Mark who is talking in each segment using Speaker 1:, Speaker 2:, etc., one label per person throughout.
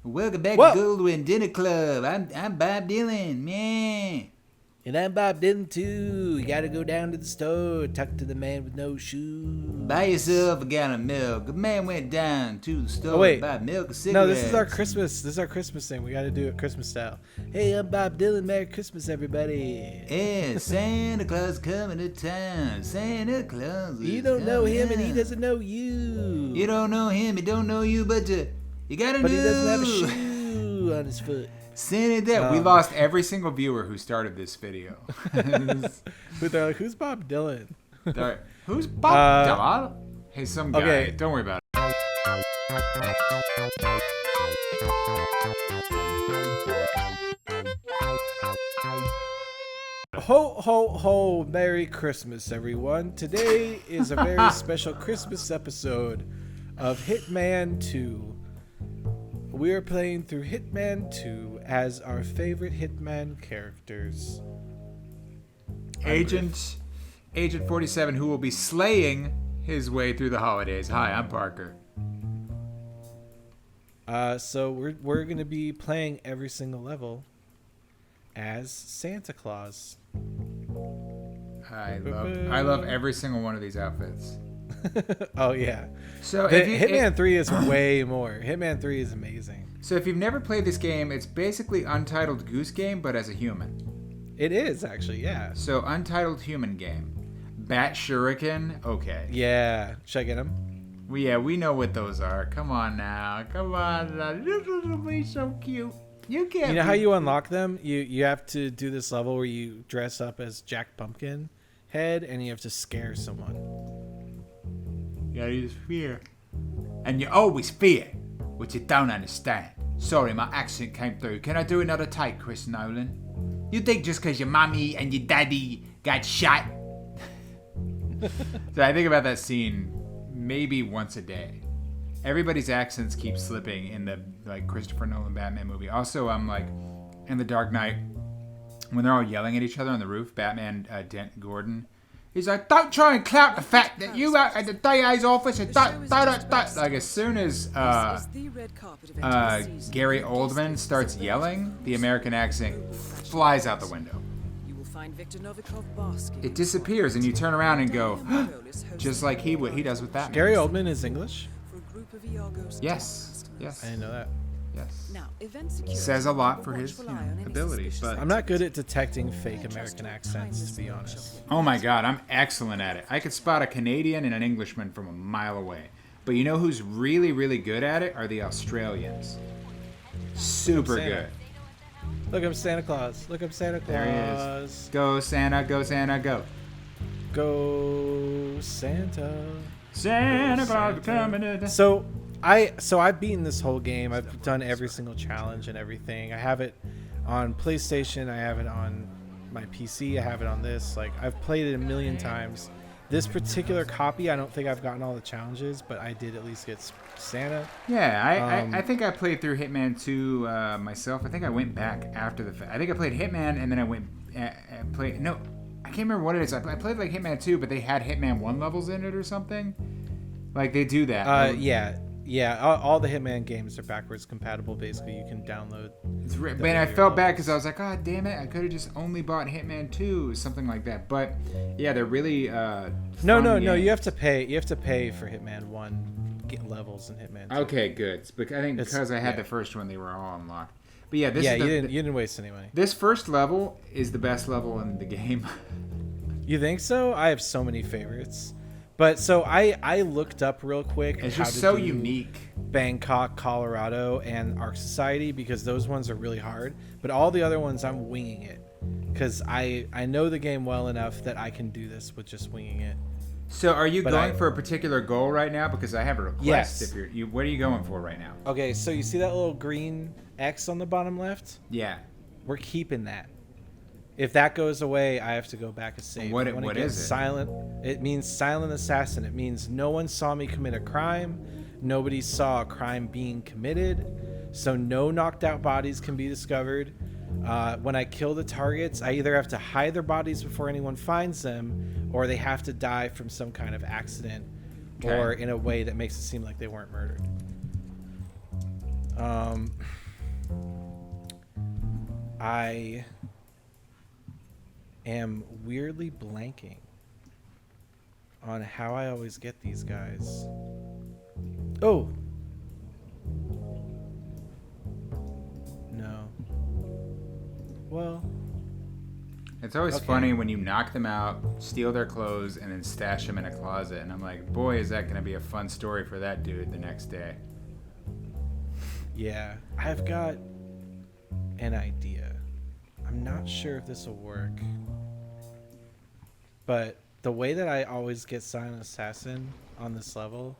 Speaker 1: Welcome back to Goldwyn Dinner Club. I'm Bob Dylan, man.
Speaker 2: And I'm Bob Dylan too. You gotta go down to the store, talk to the man with no shoes.
Speaker 1: Buy yourself a gallon of milk. A man went down to the store to buy milk and cigarettes.
Speaker 2: No, this is our Christmas. This is our Christmas thing. We gotta do it Christmas style. Hey, I'm Bob Dylan. Merry Christmas, everybody.
Speaker 1: Yeah, Santa Claus coming to town. Santa Claus.
Speaker 2: You don't know him, and he doesn't know you.
Speaker 1: You don't know him. He don't know you, but you gotta know.
Speaker 2: But he doesn't have a shoe on his foot.
Speaker 1: Santa that we lost every single viewer who started this video.
Speaker 2: They're like, who's Bob Dylan?
Speaker 1: Who's Bob Dylan? Hey, some guy.
Speaker 2: Okay.
Speaker 1: Don't worry about it.
Speaker 2: Ho, ho, ho. Merry Christmas, everyone. Today is a very special Christmas episode of Hitman 2. We are playing through Hitman 2 as our favorite Hitman characters.
Speaker 1: Agent 47, who will be slaying his way through the holidays. Hi, I'm Parker.
Speaker 2: So we're going to be playing every single level as Santa Claus.
Speaker 1: I love every single one of these outfits.
Speaker 2: Oh yeah.
Speaker 1: So
Speaker 2: Hitman 3 is way more. Hitman 3 is amazing.
Speaker 1: So if you've never played this game, it's basically Untitled Goose Game, but as a human.
Speaker 2: It is actually, yeah.
Speaker 1: So Untitled Human Game. Bat Shuriken, okay.
Speaker 2: Yeah. Should I get him?
Speaker 1: We know what those are. Come on now. This will be so cute. You know
Speaker 2: how you unlock them? You have to do this level where you dress up as Jack Pumpkinhead and you have to scare someone.
Speaker 1: You gotta use fear. And you always fear, which you don't understand. Sorry, my accent came through. Can I do another take, Chris Nolan? You think just because your mommy and your daddy got shot? So I think about that scene maybe once a day. Everybody's accents keep slipping in the Christopher Nolan Batman movie. Also, I'm in The Dark Knight, when they're all yelling at each other on the roof, Batman, Dent Gordon, he's like, don't try and clout the fact that you out at the DA's office and don't. Like, as soon as Gary Oldman starts yelling, the American accent flies out the window. It disappears, and you turn around and go, just like he does with Batman.
Speaker 2: Gary Oldman is English?
Speaker 1: Yes.
Speaker 2: I didn't know that.
Speaker 1: Yes. Says a lot for his ability, but
Speaker 2: I'm not good at detecting fake American accents, to be honest.
Speaker 1: Oh my God, I'm excellent at it. I could spot a Canadian and an Englishman from a mile away. But you know who's really, really good at it? Are the Australians. Super good.
Speaker 2: Look up Santa Claus. There
Speaker 1: he is. Go Santa, go Santa, go.
Speaker 2: Go Santa.
Speaker 1: Santa Claus coming to.
Speaker 2: So I've beaten this whole game. I've done every single challenge and everything. I have it on PlayStation. I have it on my PC. I have it on this. I've played it a million times. This particular copy, I don't think I've gotten all the challenges, but I did at least get Santa.
Speaker 1: Yeah, I think I played through Hitman 2 myself. I think I went back after the fact. I think I played Hitman and then I went and played. No, I can't remember what it is. I played Hitman 2, but they had Hitman 1 levels in it or something. They do that.
Speaker 2: Yeah, all the Hitman games are backwards compatible. Basically, you can download.
Speaker 1: Man, I felt bad because I was like, God damn it, I could have just only bought Hitman 2 or something like that. But yeah, they're really
Speaker 2: No. You have to pay. You have to pay for Hitman 1 levels in Hitman 2.
Speaker 1: Okay, good. I think because I had the first one, they were all unlocked. But yeah,
Speaker 2: you didn't waste any money.
Speaker 1: This first level is the best level in the game.
Speaker 2: You think so? I have so many favorites. But so I looked up real quick.
Speaker 1: It's just so unique.
Speaker 2: Bangkok, Colorado, and Arc Society, because those ones are really hard. But all the other ones, I'm winging it because I know the game well enough that I can do this with just winging it.
Speaker 1: So are you going for a particular goal right now? Because I have a request.
Speaker 2: Yes.
Speaker 1: If what are you going for right now?
Speaker 2: Okay, so you see that little green X on the bottom left?
Speaker 1: Yeah.
Speaker 2: We're keeping that. If that goes away, I have to go back and save.
Speaker 1: What is it?
Speaker 2: Silent. It means silent assassin. It means no one saw me commit a crime. Nobody saw a crime being committed. So no knocked out bodies can be discovered. When I kill the targets, I either have to hide their bodies before anyone finds them, or they have to die from some kind of accident, or in a way that makes it seem like they weren't murdered. I am weirdly blanking on how I always get these guys. Oh! No. Well...
Speaker 1: It's always funny when you knock them out, steal their clothes, and then stash them in a closet. And I'm like, boy, is that going to be a fun story for that dude the next day.
Speaker 2: Yeah, I've got an idea. I'm not sure if this will work. But the way that I always get Silent Assassin on this level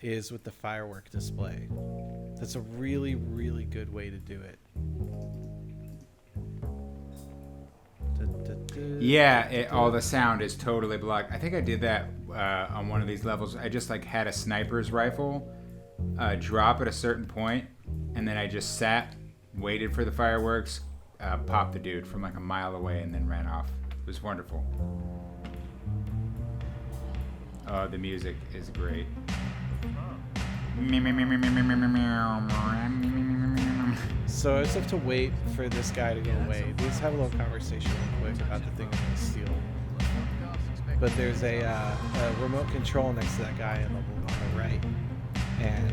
Speaker 2: is with the firework display. That's a really, really good way to do it.
Speaker 1: Yeah, all the sound is totally blocked. I think I did that on one of these levels. I just like had a sniper's rifle drop at a certain point, and then I just sat, waited for the fireworks, popped the dude from like a mile away, and then ran off. It was wonderful. Oh, the music is great.
Speaker 2: So I just have to wait for this guy to go away. Let's have a little conversation real quick about the thing I'm going to steal. But there's a remote control next to that guy on the right. And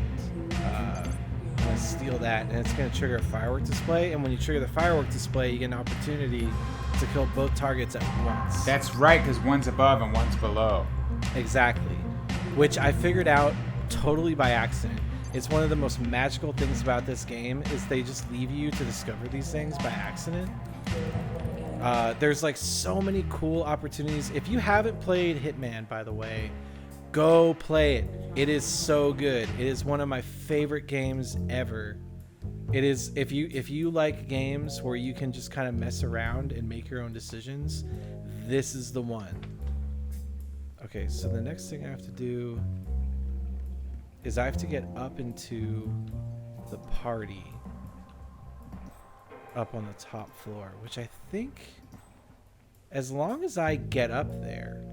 Speaker 2: I'm going to steal that, and it's going to trigger a firework display. And when you trigger the firework display, you get an opportunity to kill both targets at once.
Speaker 1: That's right, because one's above and one's below.
Speaker 2: Exactly. Which I figured out totally by accident. It's one of the most magical things about this game is they just leave you to discover these things by accident. There's like so many cool opportunities. If you haven't played Hitman, by the way, go play it. It is so good. It is one of my favorite games ever. It is, if you like games where you can just kind of mess around and make your own decisions, this is the one. Okay, so the next thing I have to do is I have to get up into the party up on the top floor, which I think as long as I get up there,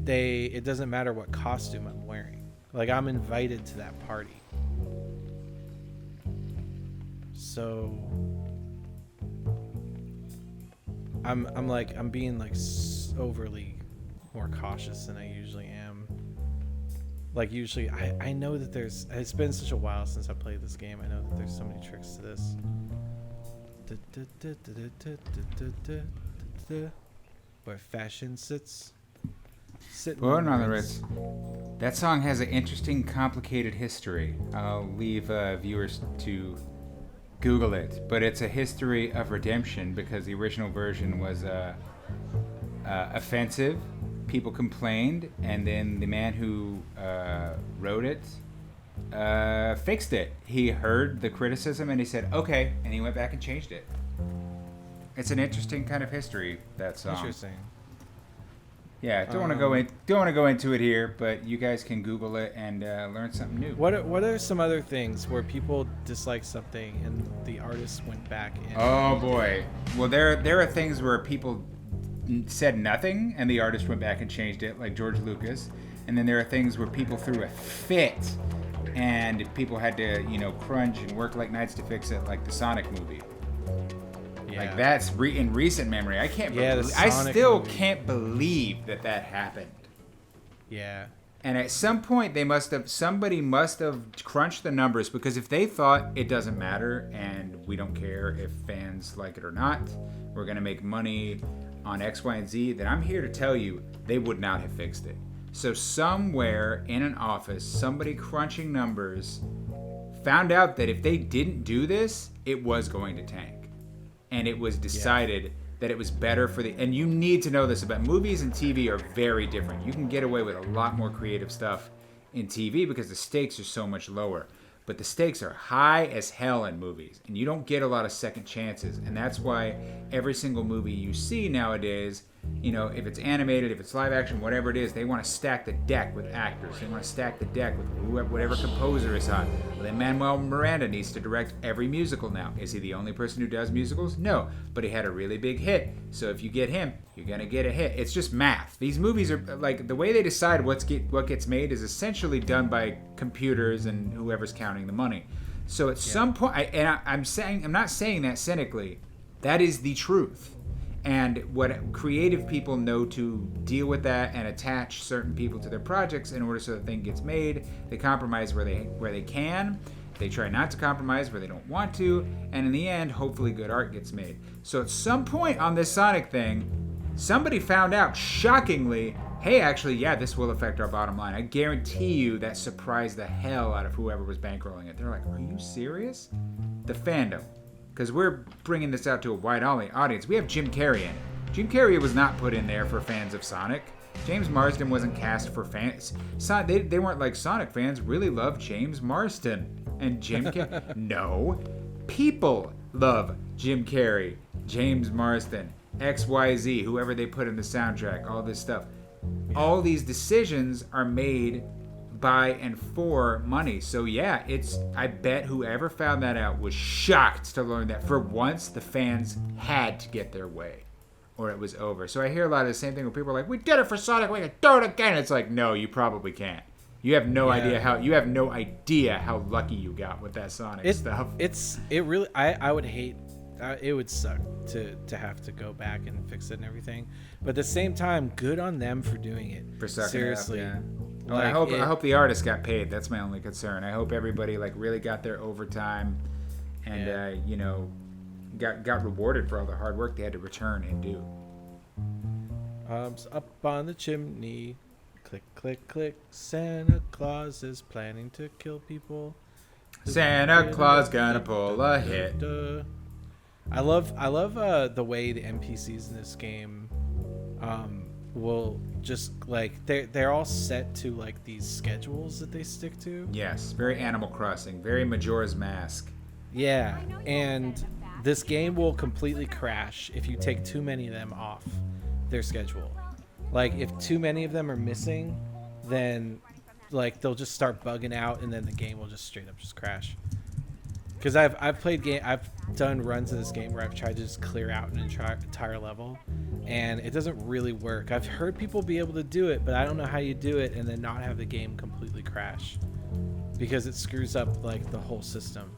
Speaker 2: it doesn't matter what costume I'm wearing. Like, I'm invited to that party. So I'm being like overly more cautious than I usually am. Like, usually I know that it's been such a while since I played this game. I know that there's so many tricks to this. Where fashion sits.
Speaker 1: Well, no, that song has an interesting, complicated history. I'll leave viewers to Google it, but it's a history of redemption because the original version was offensive. People complained, and then the man who wrote it fixed it. He heard the criticism and he said, okay, and he went back and changed it. It's an interesting kind of history, that song.
Speaker 2: Interesting.
Speaker 1: Yeah, don't want to go into it here, but you guys can Google it and learn something new.
Speaker 2: What are some other things where people dislike something and the artist went back and...
Speaker 1: Oh boy. Well, there are things where people said nothing and the artist went back and changed it, like George Lucas. And then there are things where people threw a fit and people had to, crunch and work like nights to fix it, like the Sonic movie. Yeah. Like, that's in recent memory. I still can't believe that happened.
Speaker 2: Yeah.
Speaker 1: And at some point somebody must have crunched the numbers, because if they thought it doesn't matter and we don't care if fans like it or not, we're going to make money on X, Y, and Z, then I'm here to tell you they would not have fixed it. So somewhere in an office, somebody crunching numbers found out that if they didn't do this, it was going to tank. And it was decided that it was better for and you need to know this about movies and TV are very different. You can get away with a lot more creative stuff in TV because the stakes are so much lower. But the stakes are high as hell in movies, and you don't get a lot of second chances. And that's why every single movie you see nowadays, if it's animated, if it's live action, whatever it is, they want to stack the deck with actors. They want to stack the deck with whatever composer is hot. Well, then Manuel Miranda needs to direct every musical now. Is he the only person who does musicals? No, but he had a really big hit. So if you get him, you're going to get a hit. It's just math. These movies are like, the way they decide what gets made is essentially done by computers and whoever's counting the money. So at some point, I'm not saying that cynically. That is the truth. And what creative people know to deal with that and attach certain people to their projects in order so the thing gets made. They compromise where they can. They try not to compromise where they don't want to. And in the end, hopefully good art gets made. So at some point on this Sonic thing, somebody found out, shockingly, hey, actually, yeah, this will affect our bottom line. I guarantee you that surprised the hell out of whoever was bankrolling it. They're like, are you serious? The fandom. Because we're bringing this out to a wide audience. We have Jim Carrey in it. Jim Carrey was not put in there for fans of Sonic. James Marsden wasn't cast for fans. They weren't like Sonic fans really love James Marsden. And Jim Carrey. No. People love Jim Carrey, James Marsden, XYZ, whoever they put in the soundtrack, all this stuff. Yeah. All these decisions are made by and for money. So yeah, I bet whoever found that out was shocked to learn that for once the fans had to get their way or it was over. So I hear a lot of the same thing where people are like, we did it for Sonic, we can do it again. It's like, no, you probably can't. You have no idea how lucky you got with that Sonic stuff.
Speaker 2: It really I would hate it would suck to have to go back and fix it and everything. But at the same time, good on them for doing it.
Speaker 1: For sucking
Speaker 2: seriously.
Speaker 1: It up, yeah. Well, I hope the artists got paid. That's my only concern. I hope everybody really got their overtime and got rewarded for all the hard work they had to return and do.
Speaker 2: Up on the chimney. Click, click, click. Santa Claus is planning to kill people.
Speaker 1: Santa Claus gonna pull a hit.
Speaker 2: I love the way the NPCs in this game will just like they're all set to like these schedules that they stick to.
Speaker 1: Yes, very Animal Crossing, very Majora's Mask.
Speaker 2: Yeah, and this game will completely crash if you take too many of them off their schedule. Like if too many of them are missing, then like they'll just start bugging out, and then the game will just straight up just crash. Because I've done runs of this game where I've tried to just clear out an entire level, and it doesn't really work. I've heard people be able to do it, but I don't know how you do it and then not have the game completely crash, because it screws up like the whole system.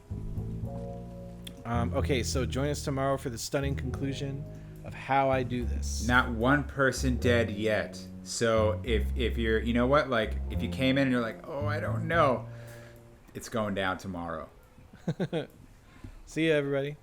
Speaker 2: Okay, so join us tomorrow for the stunning conclusion of how I do this.
Speaker 1: Not one person dead yet. So if you're, you know what, like if you came in and you're like, oh, I don't know, it's going down tomorrow.
Speaker 2: See ya, everybody.